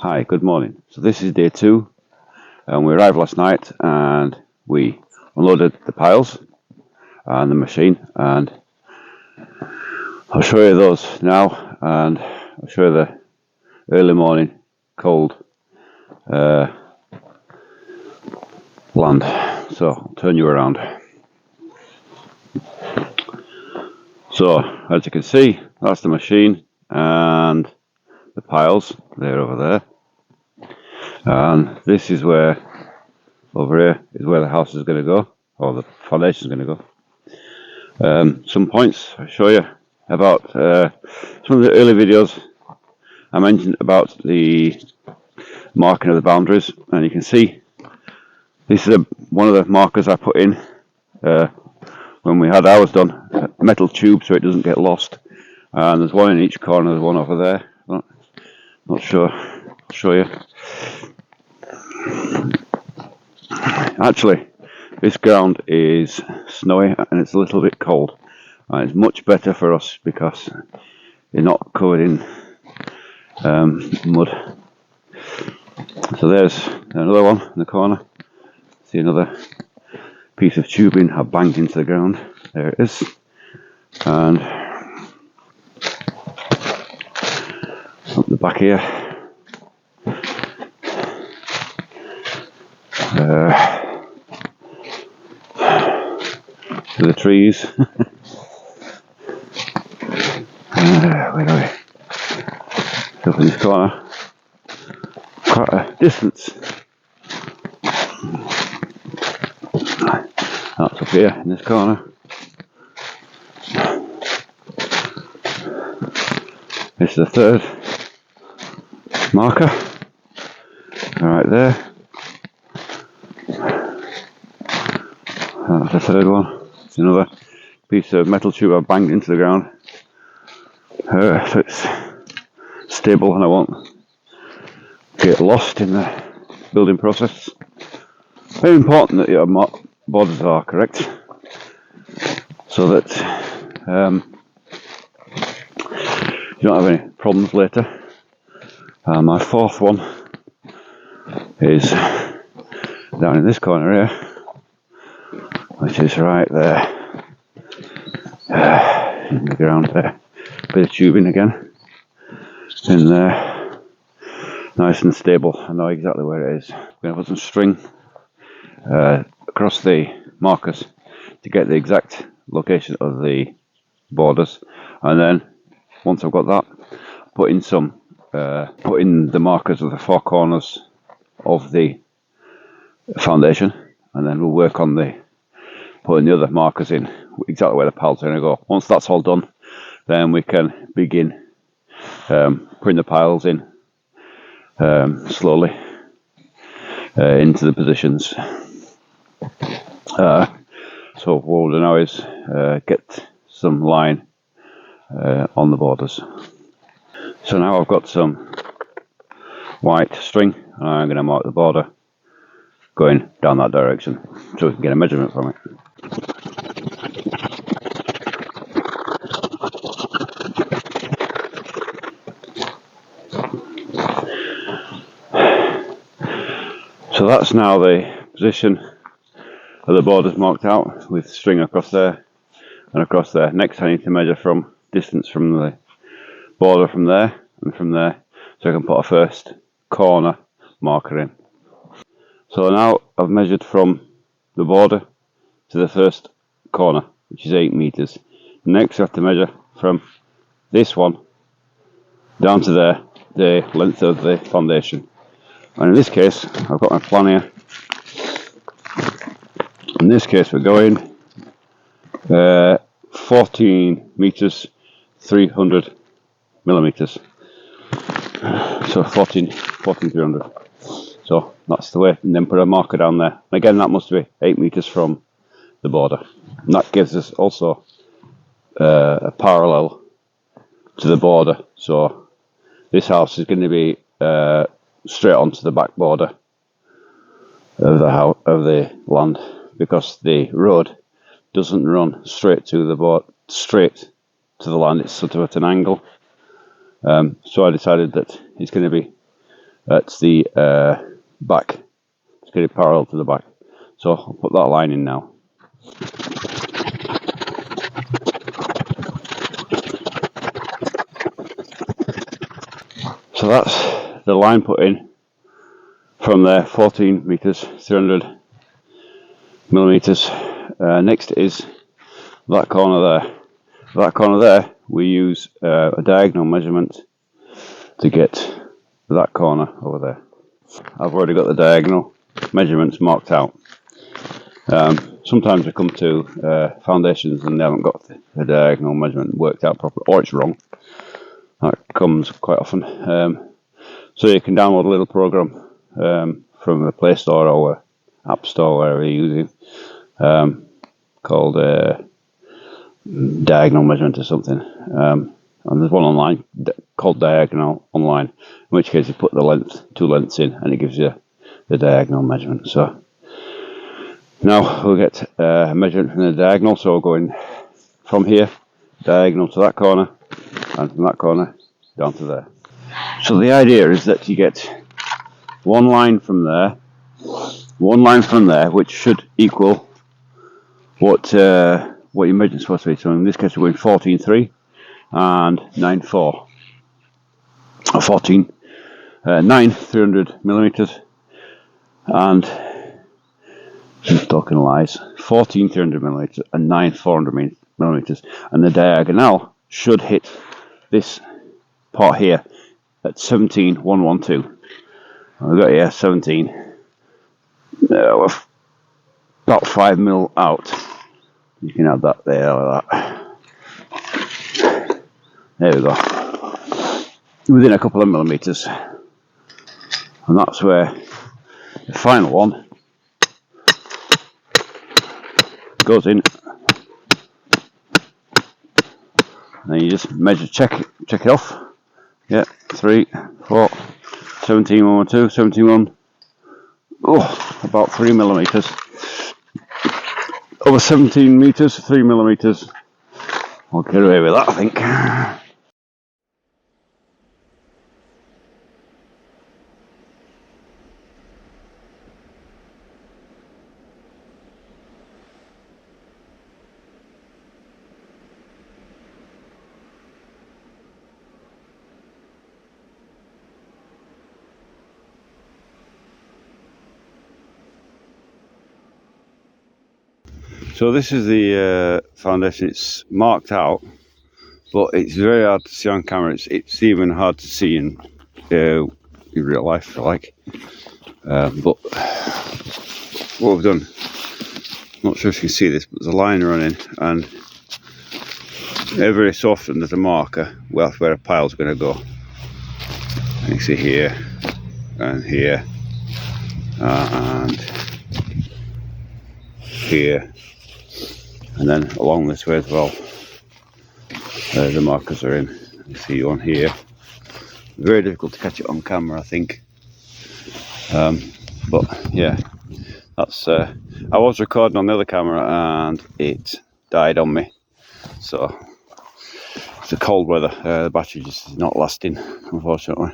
Hi, good morning. So this is day 2, and we arrived last night and we unloaded the piles and the machine, and I'll show you those now, and I'll show you the early morning cold land. So I'll turn you around. So as you can see, that's the machine and the piles, they're over there. And this is where, over here, is where the house is going to go, or the foundation is going to go. Some points I'll show you about some of the early videos. I mentioned about the marking of the boundaries, and you can see this is one of the markers I put in when we had ours done, a metal tube so it doesn't get lost. And there's one in each corner, there's one over there. Not sure, I'll show you. Actually, this ground is snowy and it's a little bit cold, and it's much better for us because you're not covered in mud. So there's another one in the corner. See another piece of tubing I banged into the ground. There it is. And up the back here, to the trees. Where are we? Up in this corner, quite a distance. That's up here in this corner. This is the third marker, right there. That's the third one. It's another piece of metal tube I banged into the ground, so it's stable and I won't get lost in the building process. Very important that your borders are correct, so that you don't have any problems later. My fourth one is down in this corner here, which is right there in the ground there. Bit of tubing again in there, nice and stable. I know exactly where it is. I'm going to put some string across the markers to get the exact location of the borders, and then once I've got that, put in the markers of the 4 corners of the foundation, and then we'll work on putting the other markers in exactly where the piles are going to go. Once that's all done, then we can begin putting the piles in slowly into the positions. So what we'll do now is get some line on the borders. So now I've got some white string, and I'm going to mark the border going down that direction so we can get a measurement from it. So that's now the position of the borders marked out with string across there and across there. Next I need to measure from distance from the border from there and from there, so I can put a first corner marker in. So now I've measured from the border to the first corner, which is 8 meters. Next I have to measure from this one down to there, the length of the foundation. And in this case, I've got my plan here. In this case, we're going 14 meters, 300 millimeters. So 14,300. So that's the way, and then put a marker down there. And again, that must be 8 meters from the border. And that gives us also a parallel to the border. So this house is going to be straight onto the back border of the land, because the road doesn't run straight to the land. It's sort of at an angle. So I decided that it's going to be at the back. It's getting parallel to the back. So I'll put that line in now. So that's the line put in from there, 14 meters, 300 millimeters. Next is that corner there. That corner there, we use a diagonal measurement to get that corner over there. I've already got the diagonal measurements marked out. Sometimes I come to foundations and they haven't got the diagonal measurement worked out properly, or it's wrong. That comes quite often. So you can download a little program from the Play Store or App Store, wherever you're using, called Diagonal Measurement or something. And there's one online called Diagonal Online, in which case you put the two lengths in and it gives you the diagonal measurement. So now we'll get a measurement from the diagonal, so we're going from here, diagonal to that corner, and from that corner down to there. So the idea is that you get one line from there, which should equal what your measurement is supposed to be. So in this case we're going 14.3 and 9.4, or 14, 9 300 millimeters, and I'm talking lies, 14 300 millimeters and 9 400 millimeters, and the diagonal should hit this part here at 17,112. We've got here 17. We're about 5 mil out. You can have that there like that. There we go. Within a couple of millimeters, and that's where the final one goes in. And then you just measure, check it off. Yeah, 3, 4, 17, 1, 2, 17, 1. Oh, about 3 millimeters. Over 17 meters, 3 millimeters. I'll get away with that, I think. So this is the foundation. It's marked out, but it's very hard to see on camera. It's even hard to see in real life, if I like. But what we've done, I'm not sure if you can see this, but there's a line running, and every so often there's a marker where a pile's going to go. You see here, and here, and here. And then along this way as well, the markers are in. You see one here. Very difficult to catch it on camera, I think. But yeah, that's. I was recording on the other camera and it died on me. So it's the cold weather. The battery just is not lasting, unfortunately.